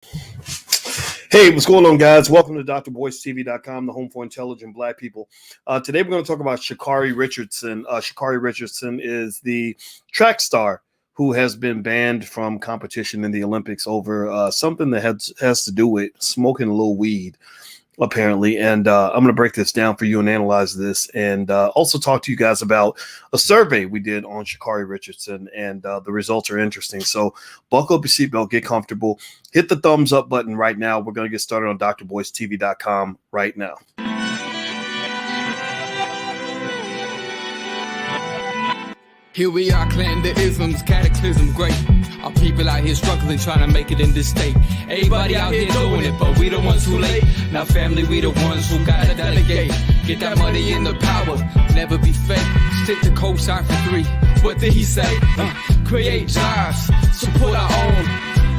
Hey, what's going on, guys? Welcome to drboycetv.com, the home for intelligent Black people. Today, we're going to talk about Sha'Carri Richardson. Sha'Carri Richardson is the track star who has been banned from competition in the Olympics over something that has to do with smoking a little weed, apparently. And I'm going to break this down for you and analyze this, and also talk to you guys about a survey we did on Sha'Carri Richardson, and the results are interesting. So buckle up your seatbelt, get comfortable, hit the thumbs up button right now. We're going to get started on drboycetv.com right now. Here we are, clan the isms, cataclysm, great. Our people out here struggling, trying to make it in this state. Everybody out here doing it, but we the ones who late. Now family, we the ones who gotta delegate. Get that money in the power, never be fake. Stick to co-sign for 3. What did he say? Create jobs, support our own.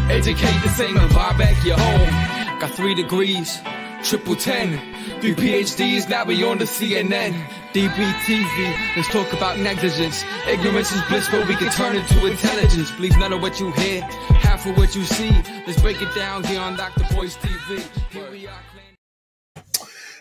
Educate the same and buy back your home. Got 3 degrees, triple 10. 3 PhDs, now we on the CNN. DBTV, let's talk about negligence. Ignorance is bliss, but we can turn it to intelligence. Believe none of what you hear, half of what you see. Let's break it down here on Dr. Boyce TV. Here we are.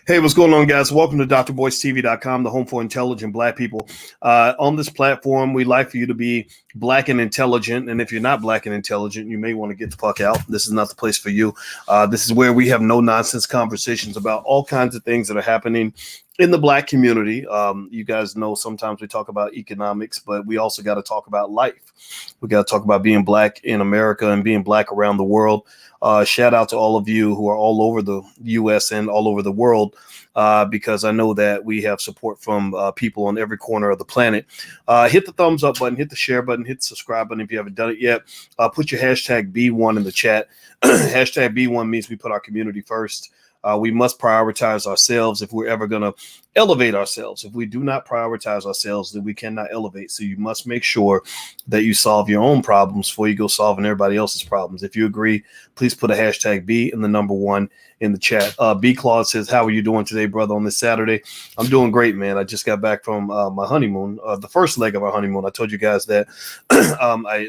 Hey, what's going on, guys? Welcome to drboycetv.com, the home for intelligent Black people. On this platform, we like for you to be Black and intelligent. And if you're not Black and intelligent, you may want to get the fuck out. This is not the place for you. This is where we have no nonsense conversations about all kinds of things that are happening in the Black community. You guys know sometimes we talk about economics, but we also got to talk about life. We got to talk about being Black in America and being Black around the world. Shout out to all of you who are all over the U.S. and all over the world, because I know that we have support from people on every corner of the planet. Hit the thumbs up button, hit the share button, hit the subscribe button if you haven't done it yet. Put your hashtag B1 in the chat. Hashtag B1 means we put our community first. We must prioritize ourselves if we're ever going to elevate ourselves. If we do not prioritize ourselves, then we cannot elevate. So you must make sure that you solve your own problems before you go solving everybody else's problems. If you agree, please put a hashtag B and the number 1 in the chat. B Claude says, how are you doing today, brother, on this Saturday? I'm doing great, man. I just got back from my honeymoon, the first leg of our honeymoon. I told you guys that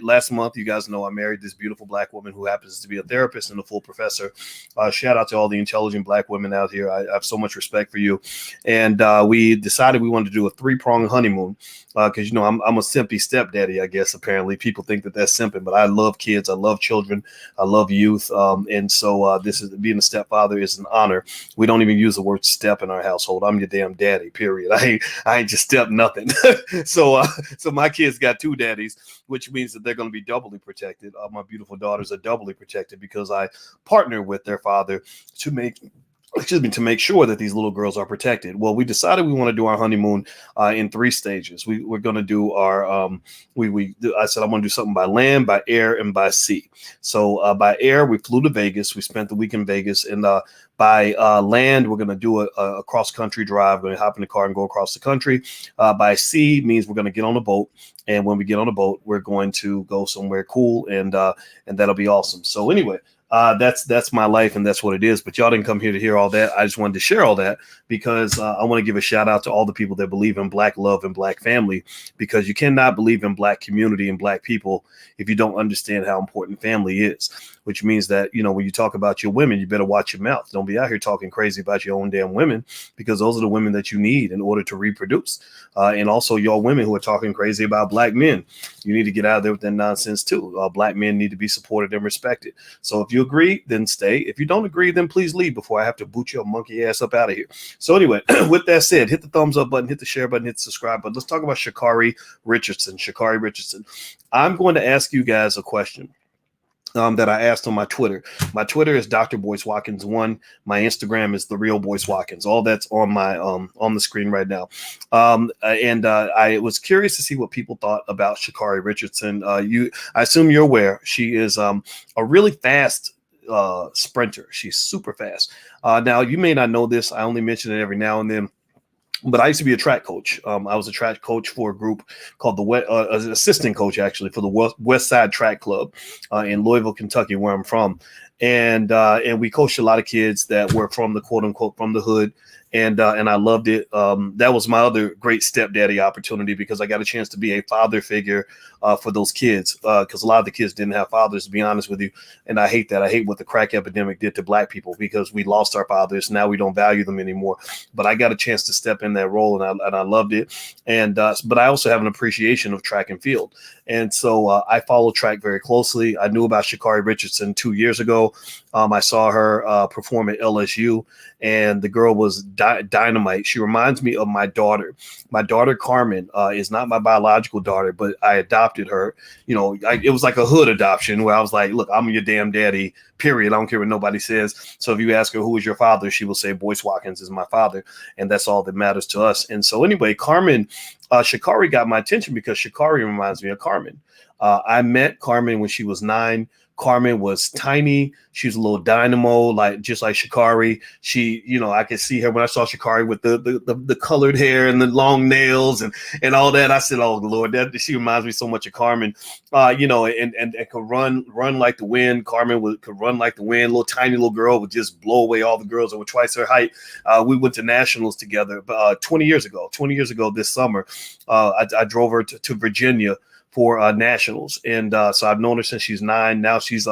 last month, you guys know I married this beautiful Black woman who happens to be a therapist and a full professor. Shout out to all the intelligent Black women out here. I have so much respect for you. And we decided we wanted to do a 3-pronged honeymoon because, you know, I'm a simpy stepdaddy, I guess. Apparently people think that that's simping, but I love kids. I love children. I love youth. And so this is being a stepfather is an honor. We don't even use the word step in our household. I'm your damn daddy, period. I ain't just step nothing. So my kids got 2 daddies, which means that they're going to be doubly protected. My beautiful daughters are doubly protected because I partner with their father to make sure that these little girls are protected. Well, we decided we want to do our honeymoon in 3 stages. We're going to do our I said I want to do something by land, by air, and by sea. So by air, we flew to Vegas. We spent the week in Vegas, and by land, we're going to do a cross-country drive. We're going to hop in the car and go across the country. By sea means we're going to get on a boat, and when we get on a boat, we're going to go somewhere cool, and that'll be awesome. So anyway. That's my life, and that's what it is. But y'all didn't come here to hear all that. I just wanted to share all that because I want to give a shout out to all the people that believe in Black love and Black family, because you cannot believe in Black community and Black people if you don't understand how important family is, which means that, you know, when you talk about your women, you better watch your mouth. Don't be out here talking crazy about your own damn women, because those are the women that you need in order to reproduce. And also your women who are talking crazy about Black men, you need to get out of there with that nonsense too. Black men need to be supported and respected. So if you agree, then stay. If you don't agree, then please leave before I have to boot your monkey ass up out of here. So anyway, with that said, hit the thumbs up button, hit the share button, hit the subscribe button. Let's talk about Sha'Carri Richardson. Sha'Carri Richardson. I'm going to ask you guys a question that I asked on my Twitter. My Twitter is Dr. Boyce Watkins 1. My Instagram is The Real Boyce Watkins. All that's on my on the screen right now. I was curious to see what people thought about Sha'Carri Richardson. I assume you're aware she is a really fast sprinter. She's super fast. Now, you may not know this. I only mention it every now and then. But I used to be a track coach. I was a track coach for a group called the assistant coach, actually, for the West Side Track Club in Louisville, Kentucky, where I'm from. And we coached a lot of kids that were from the quote unquote from the hood. and I loved it. That was my other great stepdaddy opportunity because I got a chance to be a father figure for those kids, because a lot of the kids didn't have fathers, to be honest with you. And I hate that. I hate what the crack epidemic did to black people because we lost our fathers. Now we don't value them anymore. But I got a chance to step in that role, and I loved it. And but I also have an appreciation of track and field. And so I follow track very closely. I knew about Sha'Carri Richardson 2 years ago. I saw her perform at LSU, and the girl was dynamite. She reminds me of my daughter. My daughter, Carmen, is not my biological daughter, but I adopted her. You know, it was like a hood adoption where I was like, look, I'm your damn daddy, period. I don't care what nobody says. So if you ask her, who is your father? She will say, Boyce Watkins is my father. And that's all that matters to us. And so anyway, Carmen, Sha'Carri got my attention because Sha'Carri reminds me of Carmen. I met Carmen when she was 9. Carmen was tiny. She was a little dynamo, like just like Sha'Carri. She, you know, I could see her when I saw Sha'Carri with the colored hair and the long nails and all that. I said, oh Lord, that she reminds me so much of Carmen. You know, and could run like the wind. Carmen could run like the wind. Little tiny little girl would just blow away all the girls that were twice her height. We went to nationals together 20 years ago. 20 years ago this summer, I drove her to Virginia for nationals. And so I've known her since she's 9. Now she's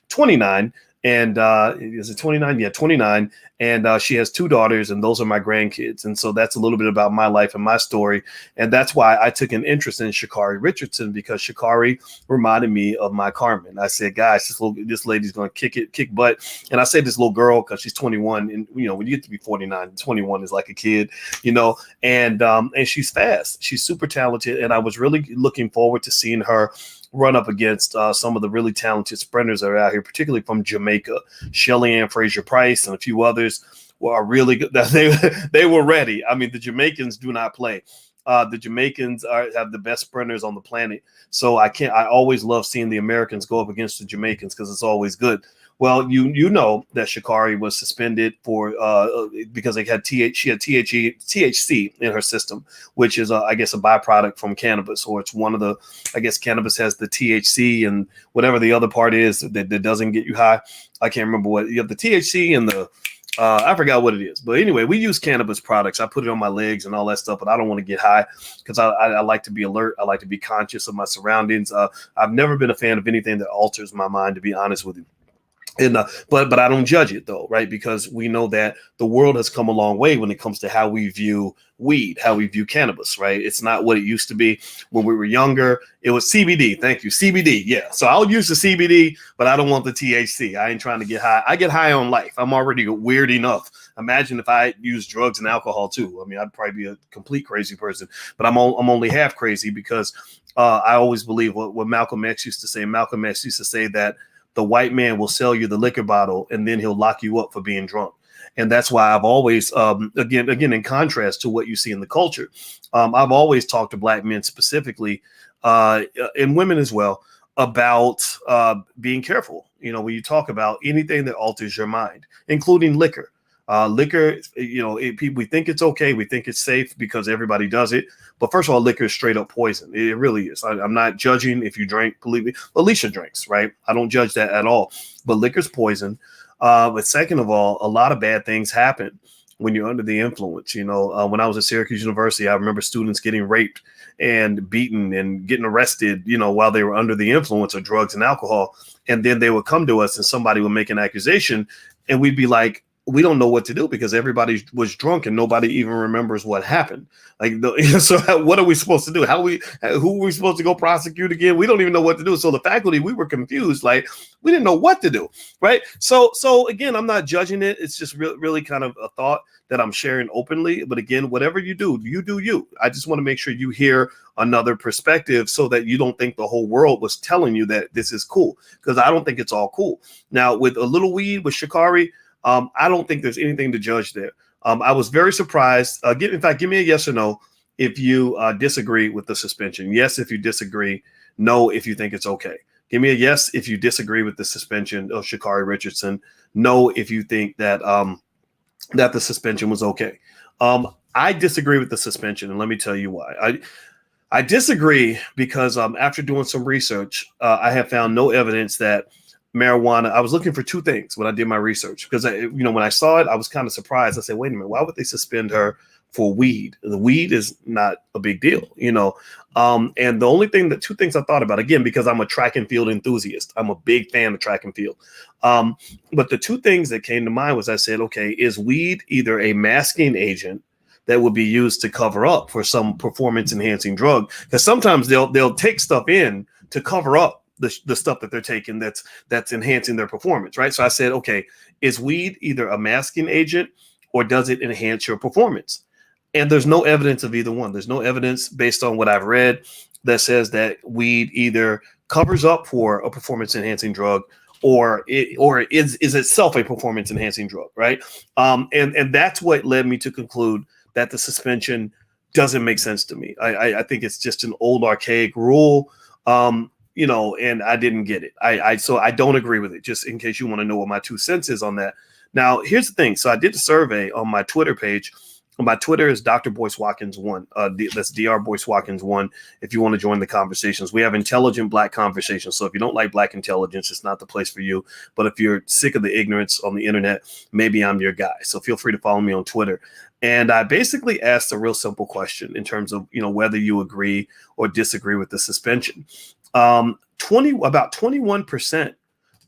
29. And is it 29? Yeah, 29. And she has 2 daughters, and those are my grandkids. And so that's a little bit about my life and my story. And that's why I took an interest in Sha'Carri Richardson, because Sha'Carri reminded me of my Carmen. I said, guys, this lady's going to kick butt. And I say this little girl because she's 21. And, you know, when you get to be 49, 21 is like a kid, you know, and she's fast. She's super talented. And I was really looking forward to seeing her run up against some of the really talented sprinters that are out here, particularly from Jamaica. Shelly Ann Fraser-Price and a few others were really good. They were ready. I mean, the Jamaicans do not play. The Jamaicans have the best sprinters on the planet. So I always love seeing the Americans go up against the Jamaicans because it's always good. Well, you know that Sha'Carri was suspended for because she had THC in her system, which is I guess a byproduct from cannabis, or it's one of the, I guess cannabis has the THC and whatever the other part is that doesn't get you high. I can't remember what you have, the THC and the I forgot what it is, but anyway, we use cannabis products. I put it on my legs and all that stuff, but I don't want to get high because I like to be alert. I like to be conscious of my surroundings. I've never been a fan of anything that alters my mind, to be honest with you. And but I don't judge it though, right? Because we know that the world has come a long way when it comes to how we view weed, how we view cannabis, right? It's not what it used to be when we were younger. It was CBD. Thank you, CBD. Yeah. So I'll use the CBD, but I don't want the THC. I ain't trying to get high. I get high on life. I'm already weird enough. Imagine if I use drugs and alcohol too. I mean, I'd probably be a complete crazy person. But I'm only half crazy because I always believe what Malcolm X used to say. Malcolm X used to say that the white man will sell you the liquor bottle and then he'll lock you up for being drunk. And that's why I've always, again, in contrast to what you see in the culture, I've always talked to black men specifically, and women as well, about being careful. You know, when you talk about anything that alters your mind, including liquor. Liquor, you know, we think it's okay. We think it's safe because everybody does it. But first of all, liquor is straight up poison. It really is. I'm not judging if you drink, believe me. Alicia drinks, right? I don't judge that at all. But liquor's poison. But second of all, a lot of bad things happen when you're under the influence. You know, when I was at Syracuse University, I remember students getting raped and beaten and getting arrested, you know, while they were under the influence of drugs and alcohol. And then they would come to us and somebody would make an accusation and we'd be like, we don't know what to do because everybody was drunk and nobody even remembers what happened. Like, so what are we supposed to do? Who are we supposed to go prosecute again? We don't even know what to do. So the faculty, we were confused. Like, we didn't know what to do. Right. So again, I'm not judging it. It's just really kind of a thought that I'm sharing openly. But again, whatever you do, you do you. I just want to make sure you hear another perspective so that you don't think the whole world was telling you that this is cool, because I don't think it's all cool. Now, with a little weed, with Sha'Carri, I don't think there's anything to judge there. I was very surprised. In fact, give me a yes or no if you disagree with the suspension. Yes, if you disagree. No, if you think it's okay. Give me a yes if you disagree with the suspension of Sha'Carri Richardson. No, if you think that that the suspension was okay. I disagree with the suspension, and let me tell you why. I disagree because after doing some research, I have found no evidence that marijuana. I was looking for two things when I did my research because when I saw it, I was kind of surprised. I said, wait a minute, why would they suspend her for weed? The weed is not a big deal, and the only two things I thought about, again, because I'm a track and field enthusiast, I'm a big fan of track and field. But the two things that came to mind was I said, okay, is weed either a masking agent that would be used to cover up for some performance enhancing drug? Because sometimes they'll take stuff in to cover up the stuff that they're taking that's enhancing their performance, right? So I said, okay, is weed either a masking agent or does it enhance your performance? And there's no evidence of either one. There's no evidence based on what I've read that says that weed either covers up for a performance enhancing drug or is itself a performance enhancing drug, right? And that's what led me to conclude that the suspension doesn't make sense to me. I think it's just an old archaic rule, and I didn't get it. So I don't agree with it, just in case you want to know what my 2 cents is on that. Now, here's the thing. So I did a survey on my Twitter page. My Twitter is Dr. Boyce Watkins 1. That's Dr. Boyce Watkins 1. If you want to join the conversations, we have intelligent Black conversations. So if you don't like Black intelligence, it's not the place for you. But if you're sick of the ignorance on the internet, maybe I'm your guy. So feel free to follow me on Twitter. And I basically asked a real simple question in terms of, whether you agree or disagree with the suspension. About 21%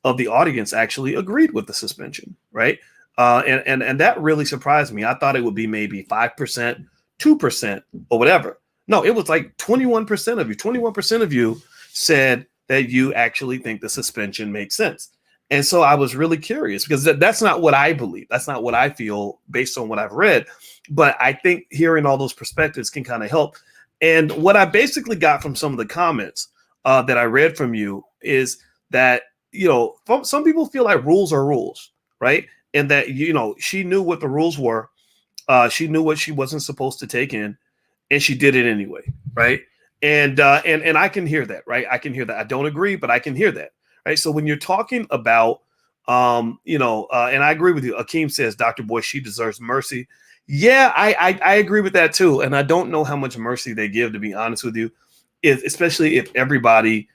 of the audience actually agreed with the suspension, right? And that really surprised me. I thought it would be maybe 5%, 2%, or whatever. No, it was like 21% of you. 21% of you said that you actually think the suspension makes sense. And so I was really curious because that's not what I believe. That's not what I feel based on what I've read. But I think hearing all those perspectives can kind of help. And what I basically got from some of the comments that I read from you is that, some people feel like rules are rules, right? And that, she knew what the rules were. She knew what she wasn't supposed to take in, and she did it anyway, right? And I can hear that, right? I can hear that. I don't agree, but I can hear that, right? So when you're talking about, and I agree with you. Akeem says, Dr. Boyce, she deserves mercy. Yeah, I agree with that too. And I don't know how much mercy they give, to be honest with you, especially if everybody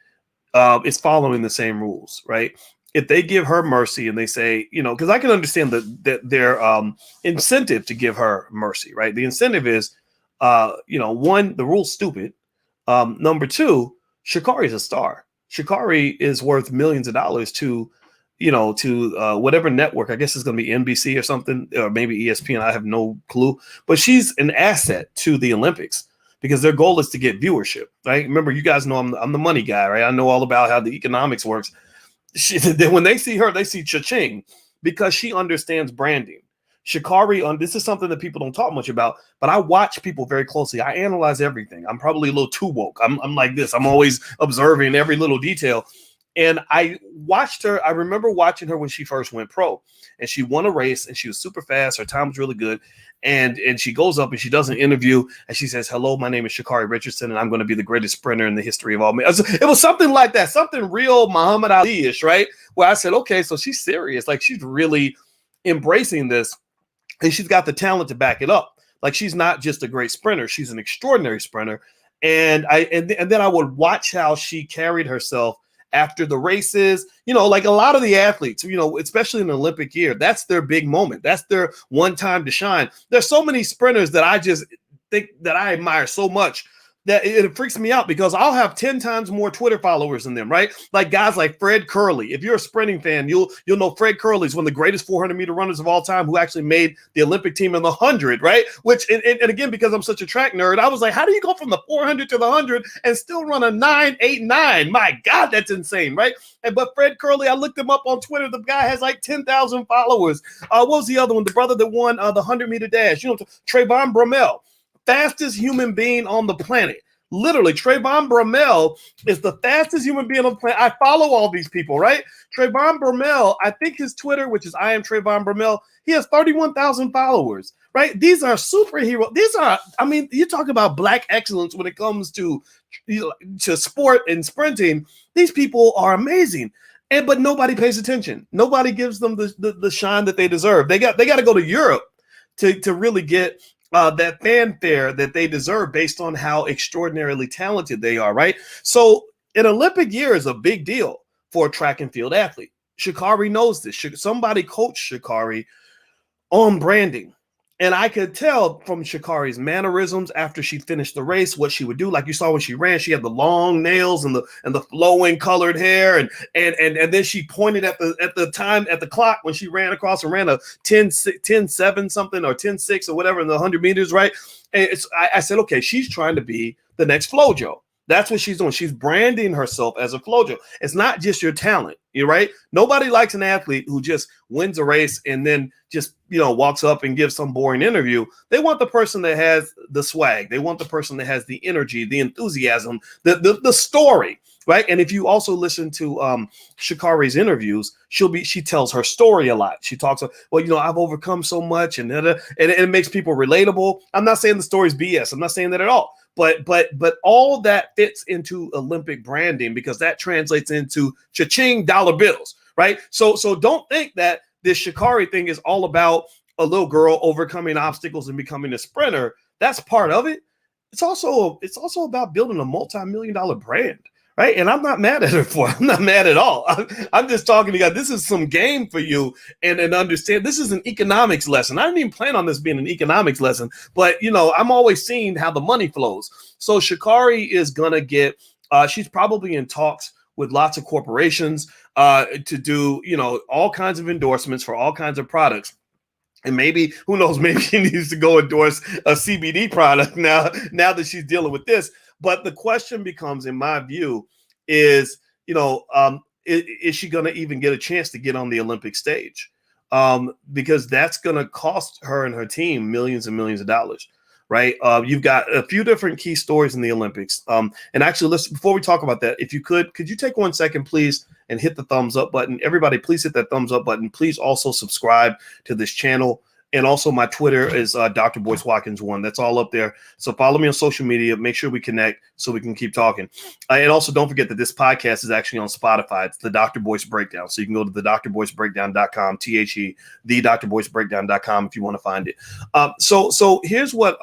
is following the same rules, right? If they give her mercy and they say, because I can understand their incentive to give her mercy, right? The incentive is, one, the rule's stupid. Number two, Sha'Carri is a star. Sha'Carri is worth millions of dollars to whatever network. I guess it's going to be NBC or something, or maybe ESPN. I have no clue. But she's an asset to the Olympics because their goal is to get viewership, right? Remember, you guys know I'm the money guy, right? I know all about how the economics works. When they see her, they see cha-ching because she understands branding. Sha'Carri, this is something that people don't talk much about, but I watch people very closely. I analyze everything. I'm probably a little too woke. I'm like this. I'm always observing every little detail. And I watched her. I remember watching her when she first went pro, and she won a race, and she was super fast. Her time was really good. And she goes up and she does an interview, and she says, "Hello, my name is Sha'Carri Richardson, and I'm going to be the greatest sprinter in the history of all men." It was something like that, something real Muhammad Ali-ish, right? Where I said, okay, so she's serious. Like, she's really embracing this, and she's got the talent to back it up. Like, she's not just a great sprinter. She's an extraordinary sprinter. And then I would watch how she carried herself after the races, like a lot of the athletes, especially in the Olympic year, that's their big moment. That's their one time to shine. There's so many sprinters that I just think that I admire so much that it freaks me out because I'll have 10 times more Twitter followers than them, right? Like guys like Fred Curley. If you're a sprinting fan, you'll know Fred Curley is one of the greatest 400-meter runners of all time who actually made the Olympic team in the 100, right? Which, and again, because I'm such a track nerd, I was like, how do you go from the 400 to the 100 and still run a 9.89? My God, that's insane, right? But Fred Curley, I looked him up on Twitter. The guy has like 10,000 followers. What was the other one? The brother that won the 100-meter dash, Trayvon Bromell. Fastest human being on the planet. Literally, Trayvon Bromell is the fastest human being on the planet. I follow all these people, right? Trayvon Bromell, I think his Twitter, which is I am Trayvon Bromell, he has 31,000 followers, right? These are superheroes. You talk about Black excellence when it comes to sport and sprinting. These people are amazing. But nobody pays attention. Nobody gives them the shine that they deserve. They got to go to Europe to really get that fanfare that they deserve based on how extraordinarily talented they are, right? So an Olympic year is a big deal for a track and field athlete, Sha'Carri knows this. Somebody coached Sha'Carri on branding. And I could tell from Sha'Carri's mannerisms after she finished the race what she would do. Like you saw when she ran, she had the long nails and the flowing colored hair, and then she pointed at the clock when she ran across and ran a 10-7 something or 10-6 or whatever in the 100 meters, right? And I said, okay, she's trying to be the next FloJo. That's what she's doing. She's branding herself as a FloJo. It's not just your talent, you're right. Nobody likes an athlete who just wins a race and then just, walks up and gives some boring interview. They want the person that has the swag. They want the person that has the energy, the enthusiasm, the story, right? And if you also listen to Sha'Carri's interviews, she tells her story a lot. She talks, well, I've overcome so much, and it makes people relatable. I'm not saying the story's BS. I'm not saying that at all. But all that fits into Olympic branding because that translates into cha-ching dollar bills, right? So don't think that this Sha'Carri thing is all about a little girl overcoming obstacles and becoming a sprinter. That's part of it. It's also about building a multi-million-dollar brand, right? And I'm not mad at her for it. I'm not mad at all. I'm just talking to you guys. This is some game for you and understand this is an economics lesson. I didn't even plan on this being an economics lesson, but I'm always seeing how the money flows. So Sha'Carri is going to get, she's probably in talks with lots of corporations to do, all kinds of endorsements for all kinds of products. And maybe, who knows, maybe she needs to go endorse a CBD product now that she's dealing with this. But the question becomes, in my view, is she going to even get a chance to get on the Olympic stage? Because that's going to cost her and her team millions and millions of dollars, right? You've got a few different key stories in the Olympics. And actually, before we talk about that, if you could you take 1 second, please, and hit the thumbs up button? Everybody, please hit that thumbs up button. Please also subscribe to this channel. And also my Twitter is Dr. Boyce Watkins 1. That's all up there. So follow me on social media. Make sure we connect so we can keep talking. And also don't forget that this podcast is actually on Spotify. It's the Dr. Boyce Breakdown. So you can go to the drboycebreakdown.com, thedrbreakdown.com if you want to find it. So here's what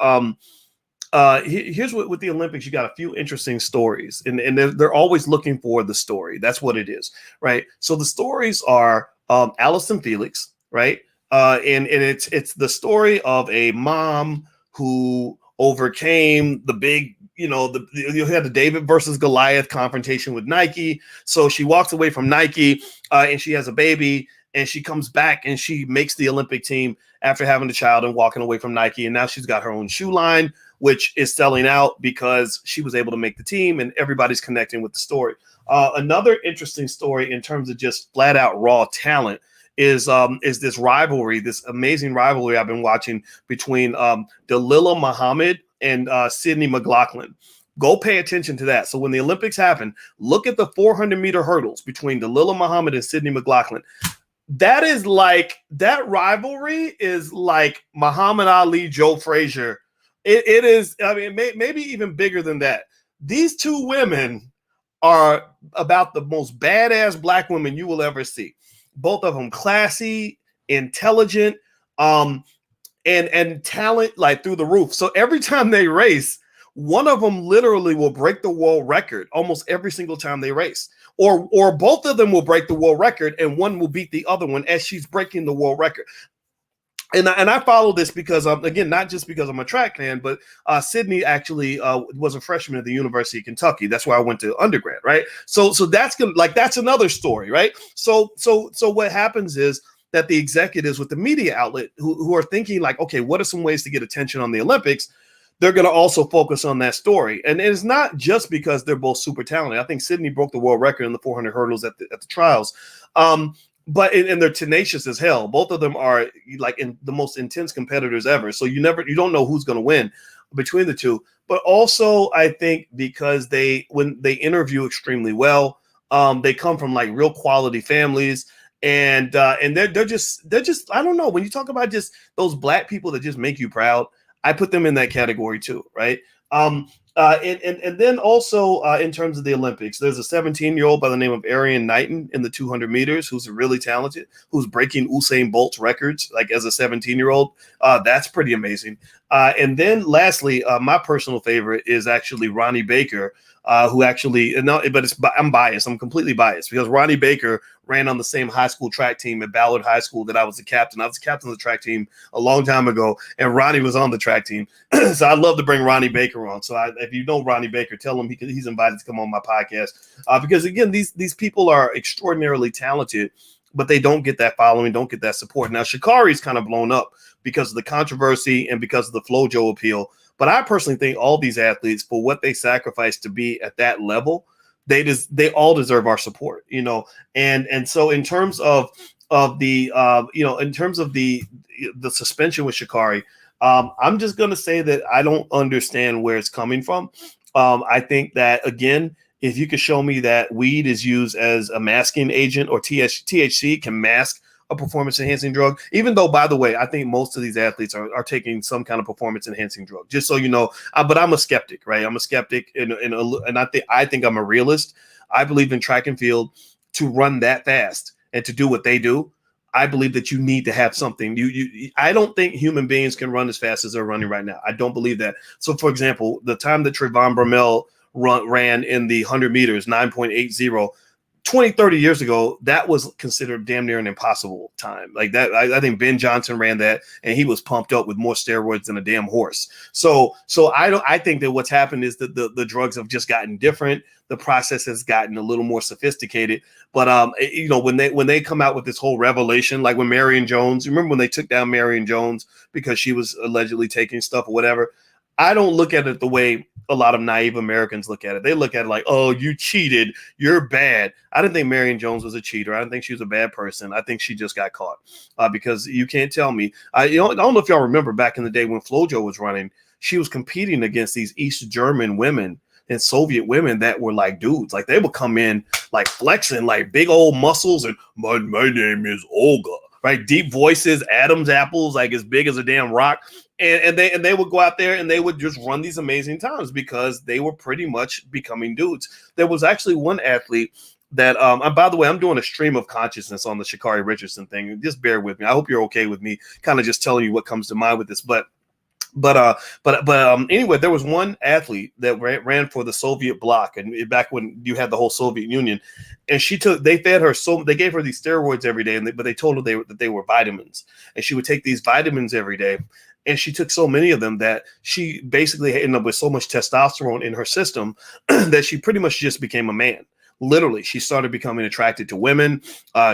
with the Olympics, you got a few interesting stories, and they're always looking for the story. That's what it is, right? So the stories are Allyson Felix, right? And it's the story of a mom who overcame the big, you had the David versus Goliath confrontation with Nike. So she walks away from Nike and she has a baby, and she comes back and she makes the Olympic team after having a child and walking away from Nike. And now she's got her own shoe line, which is selling out because she was able to make the team, and everybody's connecting with the story. Another interesting story in terms of just flat out raw talent is this rivalry, this amazing rivalry I've been watching between Dalilah Muhammad and Sydney McLaughlin. Go pay attention to that. So when the Olympics happen, look at the 400-meter hurdles between Dalilah Muhammad and Sydney McLaughlin. That rivalry is like Muhammad Ali, Joe Frazier. It is, I mean, maybe even bigger than that. These two women are about the most badass black women you will ever see. Both of them classy, intelligent, and talent like through the roof. So every time they race, one of them literally will break the world record almost every single time they race. Or both of them will break the world record, and one will beat the other one as she's breaking the world record. And I follow this because, again, not just because I'm a track fan, but Sydney actually was a freshman at the University of Kentucky. That's where I went to undergrad, right? So that's that's another story, right? So what happens is that the executives with the media outlet who are thinking like, okay, what are some ways to get attention on the Olympics? They're going to also focus on that story. And it's not just because they're both super talented. I think Sydney broke the world record in the 400 hurdles at the trials. But they're tenacious as hell. Both of them are like in the most intense competitors ever. So you don't know who's going to win between the two. But also, I think because when they interview extremely well, they come from like real quality families, and they're just I don't know, when you talk about just those black people that just make you proud, I put them in that category too, right? And then also in terms of the Olympics, there's a 17-year-old by the name of Arian Knighton in the 200 meters who's really talented, who's breaking Usain Bolt's records like as a 17-year-old. That's pretty amazing. And then lastly, my personal favorite is actually Ronnie Baker, who actually, no, but I'm biased. I'm completely biased because Ronnie Baker ran on the same high school track team at Ballard High School that I was the captain. I was the captain of the track team a long time ago, and Ronnie was on the track team. So I'd love to bring Ronnie Baker on. So if you know Ronnie Baker, tell him he's invited to come on my podcast because, again, these people are extraordinarily talented, but they don't get that following, don't get that support. Now, Sha'Carri's kind of blown up because of the controversy and because of the FloJo appeal. But I personally think all these athletes, for what they sacrifice to be at that level, they all deserve our support, And so in terms of the in terms of the suspension with Sha'Carri, I'm just going to say that I don't understand where it's coming from. I think that, again, if you could show me that weed is used as a masking agent or THC can mask a performance enhancing drug, even though, by the way, I think most of these athletes are taking some kind of performance enhancing drug, just so you know. But I'm a skeptic, right? I'm a skeptic, and I think I'm a realist. I believe in track and field to run that fast and to do what they do. I believe that you need to have something. I don't think human beings can run as fast as they're running right now. I don't believe that. So, for example, the time that Trayvon Bromell ran in the 100 meters, 9.80, 20, 30 years ago, that was considered damn near an impossible time. Like that, I think Ben Johnson ran that, and he was pumped up with more steroids than a damn horse. So I think that what's happened is that the drugs have just gotten different. The process has gotten a little more sophisticated. But when they come out with this whole revelation, like when Marion Jones, remember when they took down Marion Jones because she was allegedly taking stuff or whatever? I don't look at it the way a lot of naive Americans look at it. They look at it like, oh, you cheated, you're bad. I didn't think Marion Jones was a cheater. I didn't think she was a bad person. I think she just got caught because you can't tell me. I don't know if y'all remember back in the day when FloJo was running, she was competing against these East German women and Soviet women that were like dudes. Like they would come in like flexing, like big old muscles, and my name is Olga. Right, deep voices, Adam's apples, like as big as a damn rock, and they would go out there and they would just run these amazing times because they were pretty much becoming dudes. There was actually one athlete that, and by the way, I'm doing a stream of consciousness on the Sha'Carri Richardson thing. Just bear with me. I hope you're okay with me, kind of just telling you what comes to mind with this, But anyway, there was one athlete that ran for the Soviet bloc, and back when you had the whole Soviet Union, and they gave her these steroids every day, but they told her that they were vitamins, and she would take these vitamins every day, and she took so many of them that she basically ended up with so much testosterone in her system that she pretty much just became a man. Literally, she started becoming attracted to women.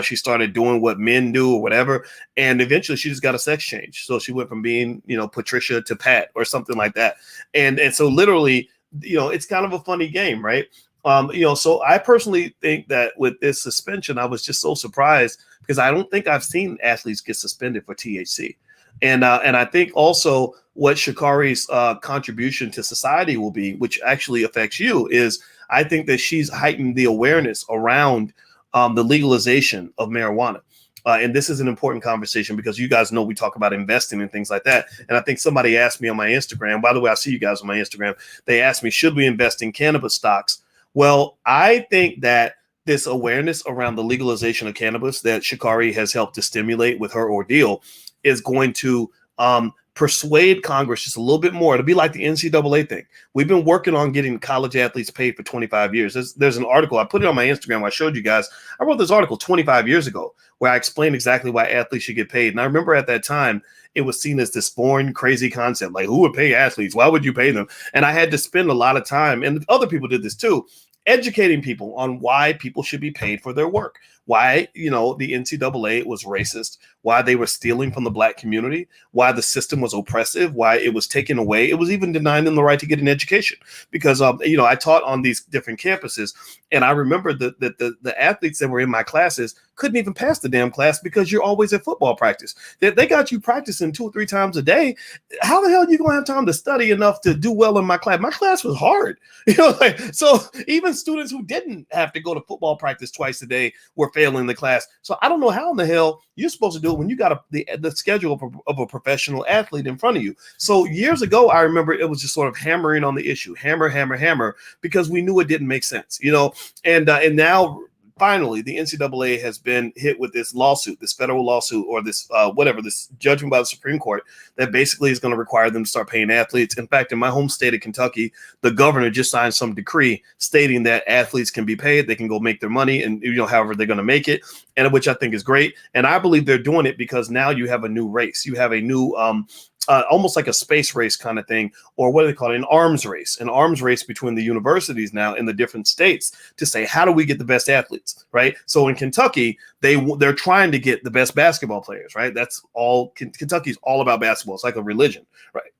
She started doing what men do or whatever. And eventually she just got a sex change. So she went from being, Patricia to Pat or something like that. And so literally, it's kind of a funny game, right? So I personally think that with this suspension, I was just so surprised because I don't think I've seen athletes get suspended for THC. And I think also what Sha'Carri's contribution to society will be, which actually affects you, is I think that she's heightened the awareness around the legalization of marijuana. And this is an important conversation because you guys know we talk about investing and things like that. And I think somebody asked me on my Instagram, by the way, I see you guys on my Instagram, they asked me, should we invest in cannabis stocks? Well, I think that this awareness around the legalization of cannabis that Sha'Carri has helped to stimulate with her ordeal is going to persuade Congress just a little bit more. It'll be like the NCAA thing. We've been working on getting college athletes paid for 25 years. There's an article. I put it on my Instagram. I showed you guys. I wrote this article 25 years ago where I explained exactly why athletes should get paid. And I remember at that time, it was seen as this foreign, crazy concept. Like, who would pay athletes? Why would you pay them? And I had to spend a lot of time, and other people did this too, educating people on why people should be paid for their work. Why, the NCAA was racist, why they were stealing from the black community, why the system was oppressive, why it was taken away. It was even denying them the right to get an education because, I taught on these different campuses. And I remember that the athletes that were in my classes couldn't even pass the damn class because you're always at football practice. They got you practicing 2 or 3 times a day. How the hell are you going to have time to study enough to do well in my class? My class was hard. So even students who didn't have to go to football practice twice a day were failing the class. So I don't know how in the hell you're supposed to do it when you got the schedule of a professional athlete in front of you. So years ago, I remember it was just sort of hammering on the issue, hammer, because we knew it didn't make sense, and now finally, the NCAA has been hit with this lawsuit, this federal lawsuit, or this this judgment by the Supreme Court that basically is going to require them to start paying athletes. In fact, in my home state of Kentucky, the governor just signed some decree stating that athletes can be paid. They can go make their money, and however they're going to make it, and which I think is great. And I believe they're doing it because now you have a new race. You have a new almost like a space race kind of thing, or what do they call it? An arms race between the universities now in the different states to say, how do we get the best athletes, right? So in Kentucky, they're trying to get the best basketball players, right? That's all. Kentucky's all about basketball. It's like a religion, right?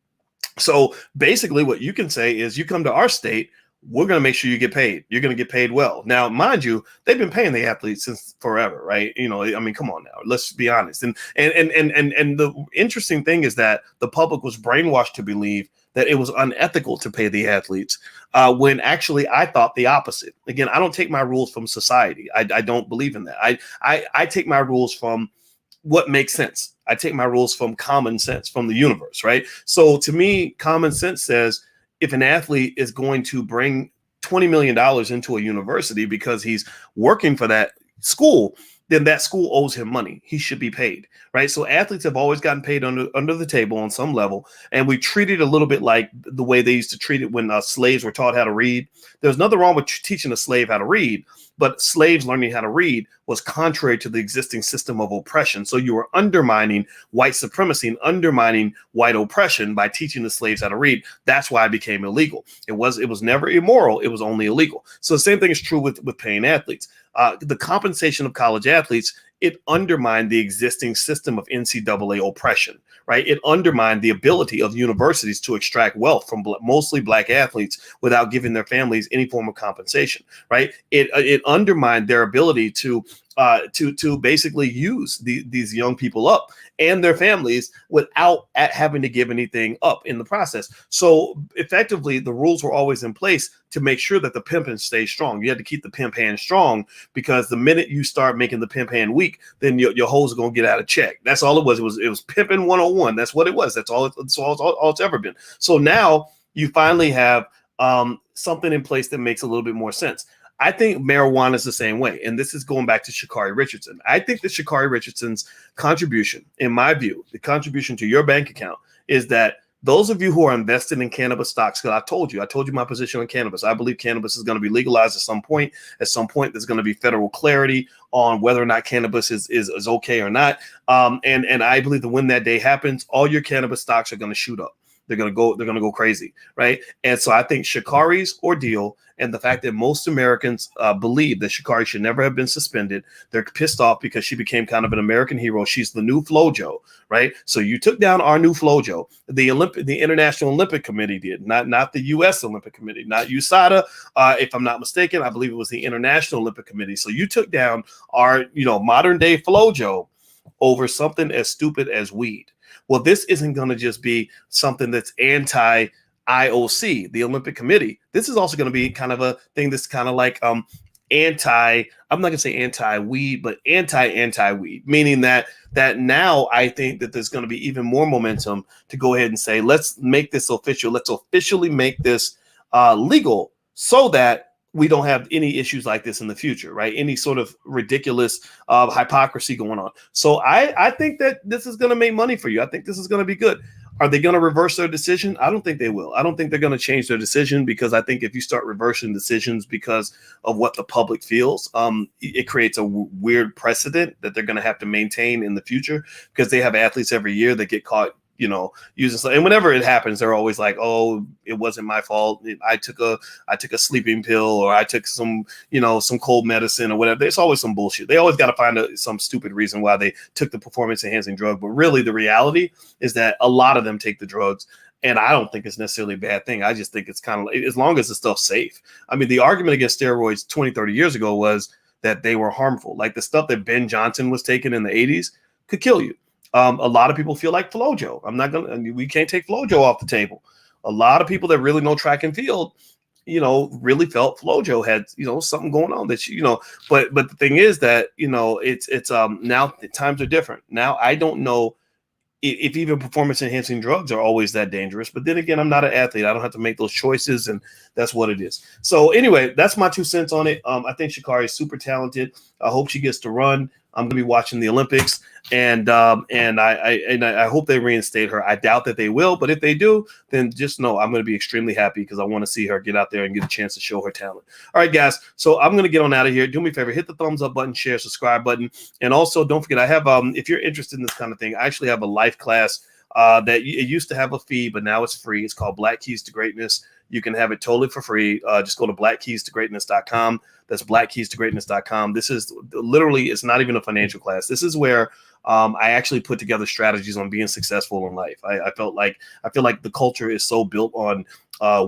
So basically what you can say is you come to our state, we're going to make sure you get paid. You're going to get paid well. Now, mind you, they've been paying the athletes since forever, right? I mean, come on now, let's be honest. And the interesting thing is that the public was brainwashed to believe that it was unethical to pay the athletes, when actually I thought the opposite. Again, I don't take my rules from society. I don't believe in that. I take my rules from what makes sense. I take my rules from common sense, from the universe, right? So to me, common sense says, if an athlete is going to bring $20 million into a university because he's working for that school, then that school owes him money. He should be paid, right? So athletes have always gotten paid under the table on some level, and we treat it a little bit like the way they used to treat it when slaves were taught how to read. There's nothing wrong with teaching a slave how to read, but slaves learning how to read was contrary to the existing system of oppression. So you were undermining white supremacy and undermining white oppression by teaching the slaves how to read. That's why it became illegal. It was never immoral. It was only illegal. So the same thing is true with paying athletes. The compensation of college athletes, it undermined the existing system of NCAA oppression, right? It undermined the ability of universities to extract wealth from mostly Black athletes without giving their families any form of compensation, right? It undermined their ability to basically use these young people up and their families without having to give anything up in the process. So effectively, the rules were always in place to make sure that the pimp hand stays strong. You had to keep the pimp hand strong, because the minute you start making the pimp hand weak, then your hoes are going to get out of check. That's all it was. It was pimping 101. That's what it was. That's all it's ever been. So now you finally have something in place that makes a little bit more sense. I think marijuana is the same way. And this is going back to Sha'Carri Richardson. I think that Sha'Carri Richardson's contribution, in my view, the contribution to your bank account, is that those of you who are invested in cannabis stocks, because I told you my position on cannabis. I believe cannabis is going to be legalized at some point. At some point, there's going to be federal clarity on whether or not cannabis is okay or not. And I believe that when that day happens, all your cannabis stocks are going to shoot up. They're going to go crazy, right? And so I think Sha'Carri's ordeal and the fact that most Americans believe that Sha'Carri should never have been suspended, they're pissed off because she became kind of an American hero. She's the new FloJo, right? So you took down our new FloJo. The International Olympic Committee did, not the U.S. Olympic Committee, not USADA. If I'm not mistaken, I believe it was the International Olympic Committee. So you took down our, modern day FloJo over something as stupid as weed. Well, this isn't going to just be something that's anti-IOC, the Olympic Committee. This is also going to be kind of a thing that's kind of like I'm not going to say anti-weed, but anti-weed, meaning that now I think that there's going to be even more momentum to go ahead and say, let's make this official. Let's officially make this legal so that we don't have any issues like this in the future, right? Any sort of ridiculous hypocrisy going on. So I think that this is going to make money for you. I think this is going to be good. Are they going to reverse their decision? I don't think they will. I don't think they're going to change their decision, because I think if you start reversing decisions because of what the public feels, it creates a weird precedent that they're going to have to maintain in the future, because they have athletes every year that get caught using stuff. And whenever it happens, they're always like, oh, it wasn't my fault. I took a sleeping pill, or I took some cold medicine or whatever. There's always some bullshit. They always got to find some stupid reason why they took the performance enhancing drug. But really the reality is that a lot of them take the drugs. And I don't think it's necessarily a bad thing. I just think it's kind of, as long as the stuff's safe. I mean, the argument against steroids 20, 30 years ago was that they were harmful. Like the stuff that Ben Johnson was taking in the 80s could kill you. A lot of people feel like FloJo. We can't take FloJo off the table. A lot of people that really know track and field, really felt FloJo had, something going on that, but the thing is that, it's now the times are different. Now, I don't know if even performance enhancing drugs are always that dangerous. But then again, I'm not an athlete. I don't have to make those choices, and that's what it is. So anyway, that's my 2 cents on it. I think Sha'Carri is super talented. I hope she gets to run. I'm going to be watching the Olympics, and I hope they reinstate her. I doubt that they will, but if they do, then just know I'm going to be extremely happy because I want to see her get out there and get a chance to show her talent. All right, guys. So I'm going to get on out of here. Do me a favor, hit the thumbs up button, share, subscribe button, and also don't forget I have if you're interested in this kind of thing, I actually have a life class that it used to have a fee, but now it's free. It's called Black Keys to Greatness. You can have it totally for free. Just go to blackkeystogreatness.com. That's blackkeystogreatness.com. This is literally, it's not even a financial class. This is where I actually put together strategies on being successful in life. I feel like the culture is so built on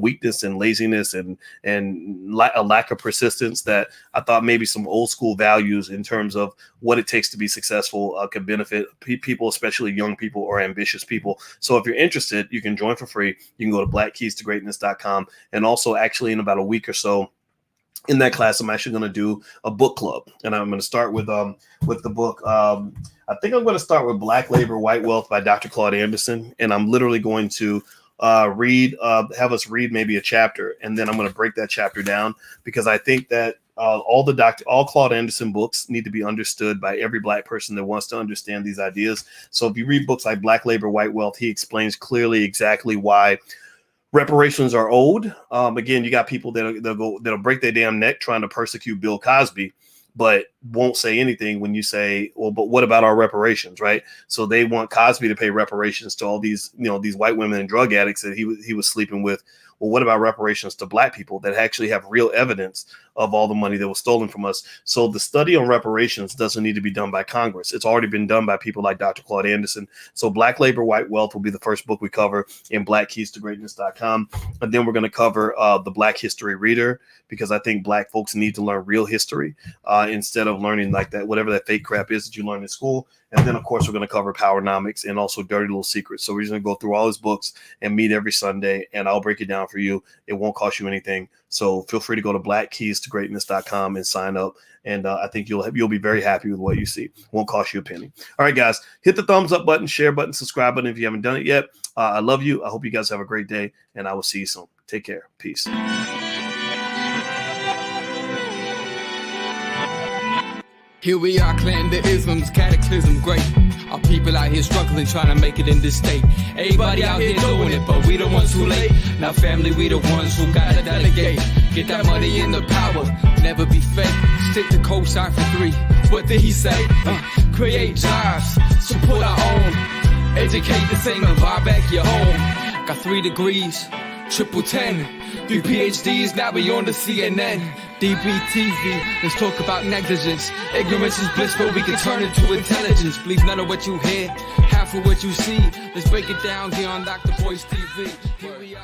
weakness and laziness and a lack of persistence that I thought maybe some old school values in terms of what it takes to be successful could benefit people, especially young people or ambitious people. So if you're interested, you can join for free. You can go to blackkeystogreatness.com. And also actually in about a week or so, in that class, I'm actually going to do a book club, and I'm going to start with the book. I think I'm going to start with Black Labor, White Wealth by Dr. Claude Anderson, and I'm literally going to have us read maybe a chapter, and then I'm going to break that chapter down because I think that all Claude Anderson books need to be understood by every Black person that wants to understand these ideas. So if you read books like Black Labor, White Wealth, he explains clearly exactly why reparations are owed. Again, you got people that'll break their damn neck trying to persecute Bill Cosby, but won't say anything when you say, well, but what about our reparations, right? So they want Cosby to pay reparations to all these, these white women and drug addicts that he was sleeping with. Well, what about reparations to Black people that actually have real evidence of all the money that was stolen from us? So the study on reparations doesn't need to be done by Congress. It's already been done by people like Dr. Claude Anderson. So Black Labor, White Wealth will be the first book we cover in blackkeystogreatness.com. And then we're going to cover the Black History Reader, because I think Black folks need to learn real history instead of learning like that, whatever that fake crap is that you learn in school. And then, of course, we're going to cover Powernomics and also Dirty Little Secrets. So we're just going to go through all his books and meet every Sunday, and I'll break it down for you. It won't cost you anything. So feel free to go to blackkeystogreatness.com and sign up. And I think you'll be very happy with what you see. Won't cost you a penny. All right, guys, hit the thumbs up button, share button, subscribe button if you haven't done it yet. I love you. I hope you guys have a great day, and I will see you soon. Take care. Peace. Here we are, clan the isms, cataclysm, great. Our people out here struggling, trying to make it in this state. Everybody out here doing it, but we the ones who late. Now family, we the ones who gotta delegate. Get that money in the power, never be fake. Stick to cosign for 3. What did he say? Create jobs, support our own. Educate the same and buy back your home. Got 3 degrees, triple 10. 3 PhDs, now we on the CNN. DBTV, let's talk about negligence. Ignorance is bliss, but we can turn it to intelligence. Believe none of what you hear, half of what you see. Let's break it down here on Dr. Boyce TV. Here we are.